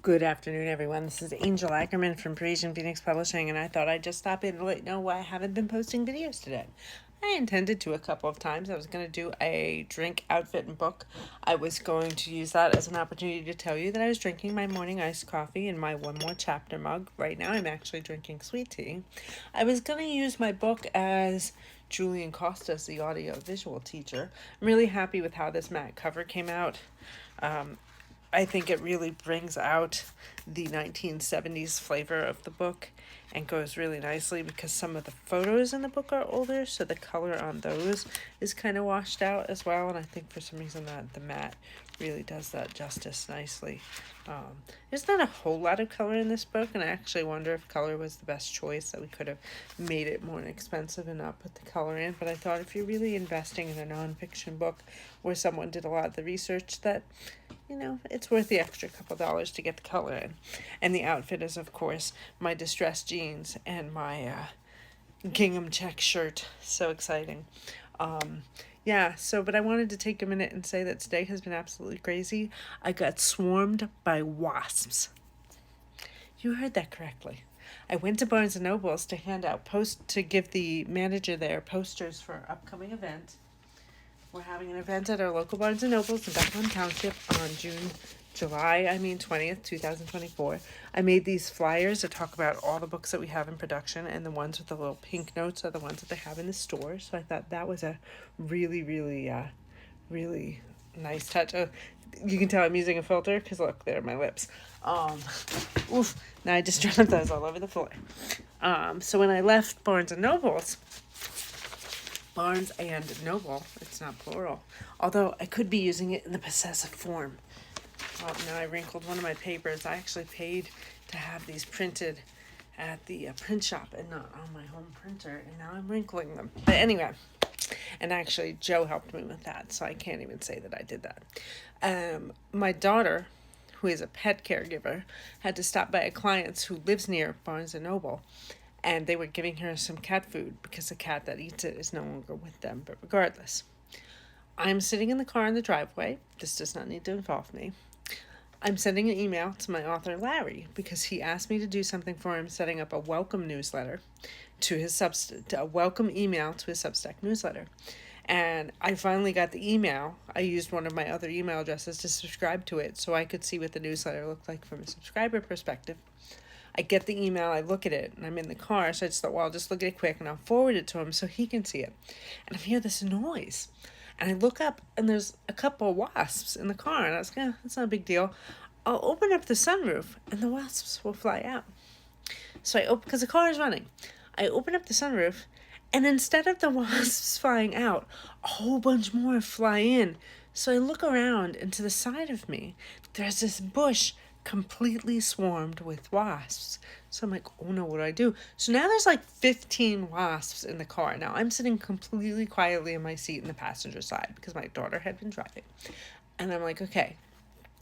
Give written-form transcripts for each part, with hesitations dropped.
Good afternoon, everyone. This is Angel Ackerman from Parisian Phoenix Publishing, and I thought I'd just stop in to let you know why I haven't been posting videos today. I intended to a couple of times. I was going to do a drink, outfit, and book. I was going to use that as an opportunity to tell you that I was drinking my morning iced coffee in my One More Chapter mug. Right now, I'm actually drinking sweet tea. I was going to use my book as Julian Costas, the audio-visual teacher. I'm really happy with how this matte cover came out. I think it really brings out the 1970s flavor of the book and goes really nicely because some of the photos in the book are older, so the color on those is kind of washed out as well, and I think for some reason that the matte really does that justice nicely. There's not a whole lot of color in this book, and I actually wonder if color was the best choice, that we could have made it more inexpensive and not put the color in, but I thought if you're really investing in a nonfiction book where someone did a lot of the research, that it's worth the extra couple dollars to get the color in. And the outfit is, of course, my distressed jeans and my gingham check shirt. So exciting. But I wanted to take a minute and say that today has been absolutely crazy. I got swarmed by wasps. You heard that correctly. I went to Barnes & Noble's to hand out to give the manager there posters for our upcoming event. We're having an event at our local Barnes & Noble's in Bethlehem Township on July 20th, 2024. I made these flyers that talk about all the books that we have in production, and the ones with the little pink notes are the ones that they have in the store. So I thought that was a really, really, really nice touch. You can tell I'm using a filter because look, there are my lips. Oof, now I just dropped those all over the floor. So when I left Barnes & Noble's, Barnes and Noble, it's not plural, although I could be using it in the possessive form. Oh, now I wrinkled one of my papers. I actually paid to have these printed at the print shop and not on my home printer, and now I'm wrinkling them. But anyway, and actually Joe helped me with that, so I can't even say that I did that. My daughter, who is a pet caregiver, had to stop by a client's who lives near Barnes & Noble, and they were giving her some cat food because the cat that eats it is no longer with them. But regardless, I'm sitting in the car in the driveway. This does not need to involve me. I'm sending an email to my author, Larry, because he asked me to do something for him, setting up a welcome newsletter to his a welcome email to his Substack newsletter. And I finally got the email. I used one of my other email addresses to subscribe to it so I could see what the newsletter looked like from a subscriber perspective. I get the email, I look at it, and I'm in the car, so I just thought, well, I'll just look at it quick, and I'll forward it to him so he can see it. And I hear this noise, and I look up, and there's a couple of wasps in the car, and I was like, that's not a big deal. I'll open up the sunroof, and the wasps will fly out. So I open, because the car is running, I open up the sunroof, and instead of the wasps flying out, a whole bunch more fly in. So I look around, and to the side of me, there's this bush completely swarmed with wasps. So I'm like, oh no, what do I do? So now there's like 15 wasps in the car. Now I'm sitting completely quietly in my seat in the passenger side because my daughter had been driving. And I'm like, okay,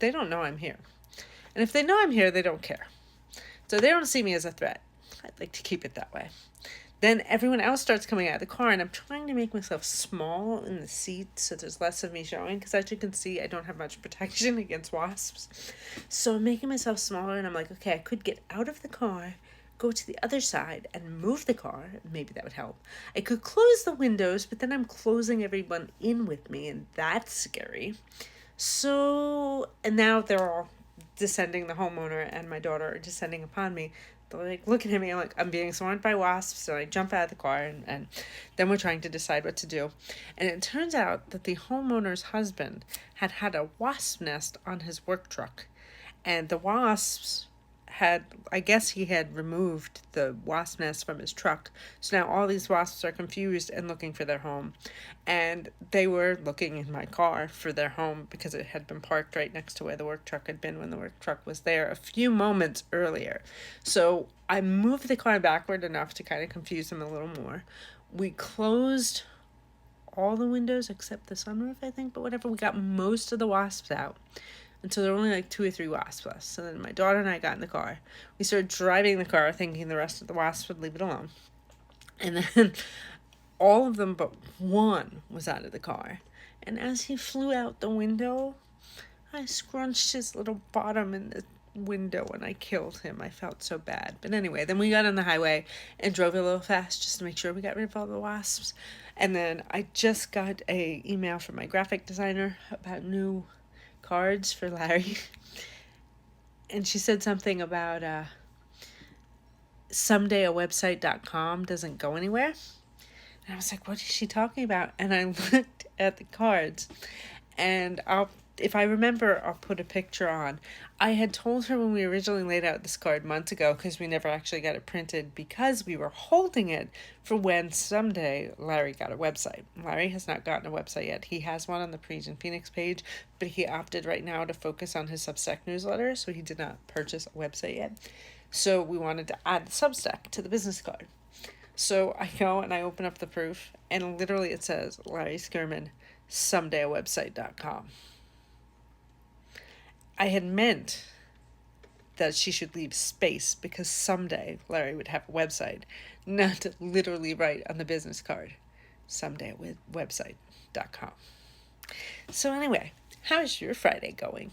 they don't know I'm here. And if they know I'm here, they don't care. So they don't see me as a threat. I'd like to keep it that way. Then everyone else starts coming out of the car, and I'm trying to make myself small in the seat so there's less of me showing, because as you can see, I don't have much protection against wasps. So I'm making myself smaller, and I'm like, okay, I could get out of the car, go to the other side, and move the car. Maybe that would help. I could close the windows, but then I'm closing everyone in with me, and that's scary. So, and now they're all descending, the homeowner and my daughter are descending upon me. They're like looking at me, I'm being swarmed by wasps, so I jump out of the car, and then we're trying to decide what to do. And it turns out that the homeowner's husband had a wasp nest on his work truck, and the wasps I guess he had removed the wasp nest from his truck. So now all these wasps are confused and looking for their home. And they were looking in my car for their home because it had been parked right next to where the work truck had been when the work truck was there a few moments earlier. So I moved the car backward enough to kind of confuse them a little more. We closed all the windows except the sunroof, I think, but whatever. We got most of the wasps out. And so there were only like 2 or 3 wasps left. So then my daughter and I got in the car. We started driving the car thinking the rest of the wasps would leave it alone. And then all of them but one was out of the car. And as he flew out the window, I scrunched his little bottom in the window when I killed him. I felt so bad. But anyway, then we got on the highway and drove a little fast just to make sure we got rid of all the wasps. And then I just got a email from my graphic designer about new cards for Larry. And she said something about someday a website.com doesn't go anywhere. And I was like, what is she talking about? And I looked at the cards, and if I remember, I'll put a picture on. I had told her when we originally laid out this card months ago, because we never actually got it printed, because we were holding it for when someday Larry got a website. Larry has not gotten a website yet. He has one on the Parisian Phoenix page, but he opted right now to focus on his Substack newsletter, so he did not purchase a website yet. So we wanted to add the Substack to the business card. So I go and I open up the proof, and literally it says, Larry Skirman, somedayawebsite.com. I had meant that she should leave space because someday Larry would have a website, not to literally write on the business card, somedayawebsite.com. So anyway, how's your Friday going?